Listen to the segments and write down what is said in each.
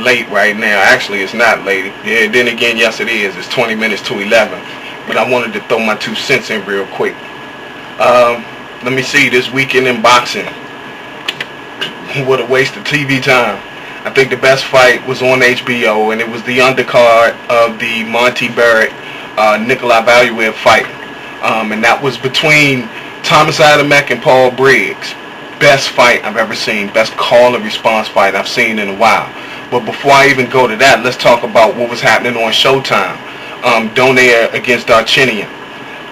late right now. Actually, it's not late. Yeah, then again, yes it is. It's 20 minutes to 11. But I wanted to throw my 2 cents in real quick. Let me see, this weekend in boxing. What a waste of TV time. I think the best fight was on HBO, and it was the undercard of the Monty Barrett Nikolai Valuev fight. And that was between Thomas Adamek and Paul Briggs. Best fight I've ever seen. Best call and response fight I've seen in a while. But before I even go to that, let's talk about what was happening on Showtime. Donaire against Darchinian.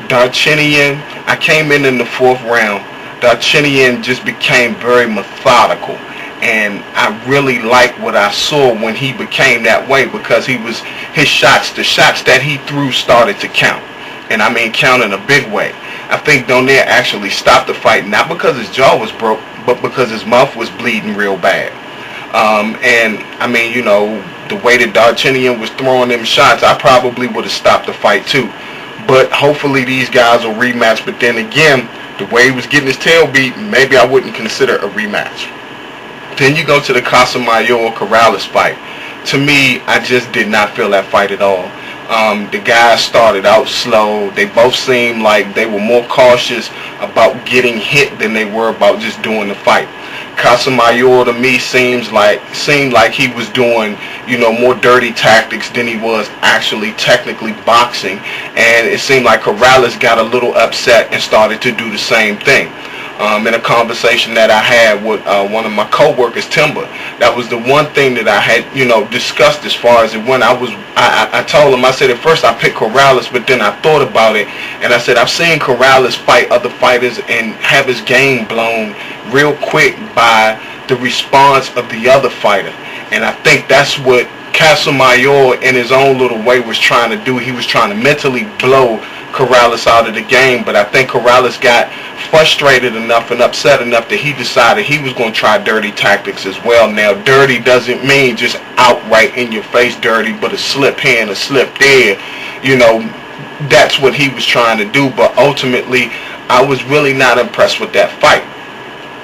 Darchinian, I came in the fourth round. Darchinian just became very methodical. And I really liked what I saw when he became that way, because his shots, the shots that he threw started to count. And I mean count in a big way. I think Donaire actually stopped the fight, not because his jaw was broke, but because his mouth was bleeding real bad. And I mean, you know, the way that Darchinian was throwing them shots, I probably would have stopped the fight too. But hopefully these guys will rematch. But then again, the way he was getting his tail beat, maybe I wouldn't consider a rematch. Then you go to the Casamayor-Corrales fight. To me, I just did not feel that fight at all. The guys started out slow. They both seemed like they were more cautious about getting hit than they were about just doing the fight. Casamayor to me seemed like he was doing, you know, more dirty tactics than he was actually technically boxing. And it seemed like Corrales got a little upset and started to do the same thing. In a conversation that I had with one of my co-workers, Timber, that was the one thing that I had, you know, discussed as far as it went. I told him, I said at first I picked Corrales, but then I thought about it, and I said I've seen Corrales fight other fighters and have his game blown real quick by the response of the other fighter. And I think that's what Casamayor in his own little way was trying to do. He was trying to mentally blow Corrales out of the game, but I think Corrales got frustrated enough and upset enough that he decided he was going to try dirty tactics as well. Now, dirty doesn't mean just outright in your face dirty, but a slip here and a slip there. You know, that's what he was trying to do, but ultimately I was really not impressed with that fight.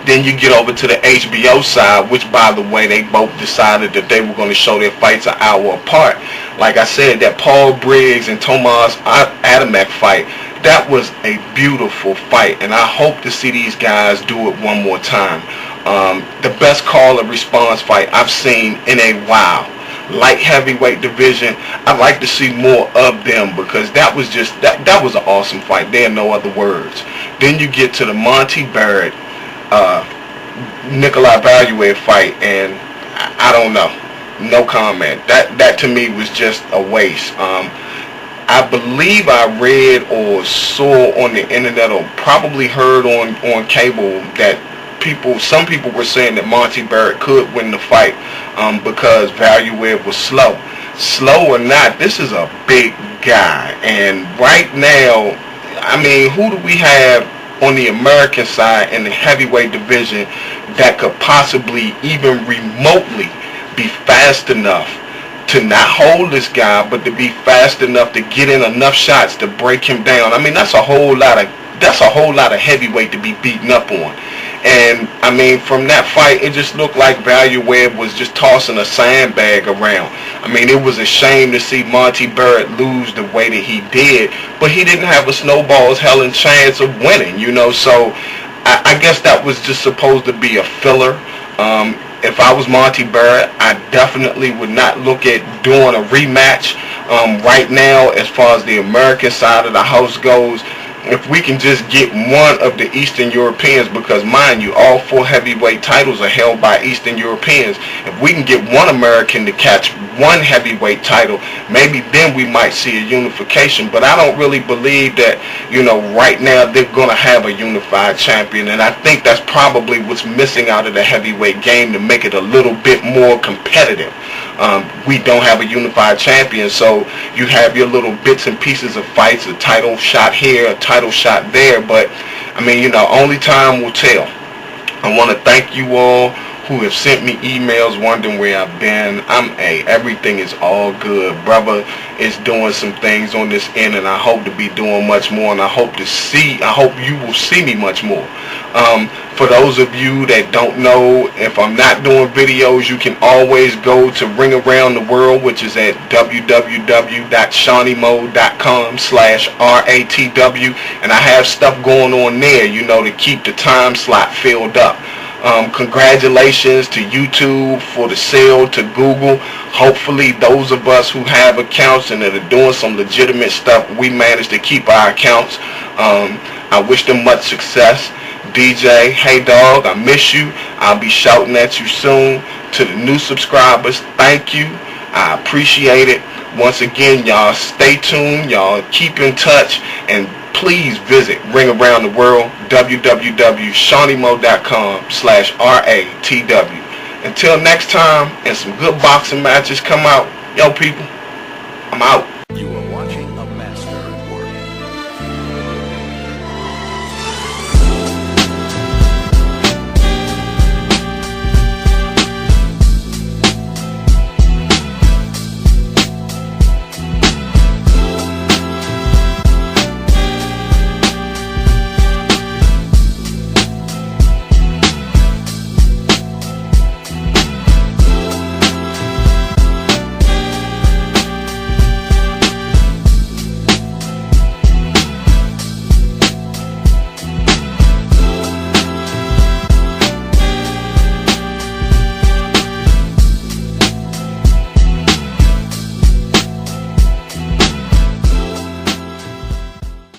Then you get over to the HBO side, which, by the way, they both decided that they were going to show their fights an hour apart. Like I said, that Paul Briggs and Tomas Adamek fight, that was a beautiful fight, and I hope to see these guys do it one more time. The best call and response fight I've seen in a while. Light heavyweight division, I'd like to see more of them, because that was just that was an awesome fight. There are no other words. Then you get to the Monty Barrett Nikolai Valuev fight, and I don't know, no comment. That to me was just a waste. I believe I read or saw on the internet, or probably heard on cable, that some people were saying that Monty Barrett could win the fight because Valuev was slow. Slow or not, this is a big guy, and right now, I mean, who do we have on the American side in the heavyweight division that could possibly even remotely be fast enough to not hold this guy, but to be fast enough to get in enough shots to break him down? I mean, that's a whole lot of heavyweight to be beaten up on. And I mean, from that fight, it just looked like Valuev was just tossing a sandbag around. I mean, it was a shame to see Monty Barrett lose the way that he did, but he didn't have a snowball's hell and chance of winning, you know. So I guess that was just supposed to be a filler. If I was Monty Barrett, I definitely would not look at doing a rematch right now as far as the American side of the house goes. If we can just get one of the Eastern Europeans, because mind you, all 4 heavyweight titles are held by Eastern Europeans. If we can get one American to catch one heavyweight title, maybe then we might see a unification. But I don't really believe that, you know, right now they're going to have a unified champion. And I think that's probably what's missing out of the heavyweight game to make it a little bit more competitive. We don't have a unified champion, so you have your little bits and pieces of fights, a title shot here, a title shot there, but I mean, you know, only time will tell. I want to thank you all who have sent me emails wondering where I've been. Everything is all good. Brother is doing some things on this end, and I hope to be doing much more, and I hope you will see me much more. For those of you that don't know, if I'm not doing videos, you can always go to Ring Around the World, which is at www.seaniemo.com/RATW, and I have stuff going on there, you know, to keep the time slot filled up. Congratulations to YouTube for the sale to Google. Hopefully those of us who have accounts and that are doing some legitimate stuff, we managed to keep our accounts. I wish them much success. DJ, hey dog, I miss you. I'll be shouting at you soon. To the new subscribers, thank you. I appreciate it. Once again, y'all stay tuned. Y'all keep in touch. And please visit Ring Around the World, www.seaniemo.com/RATW. Until next time, and some good boxing matches come out. Yo, people, I'm out.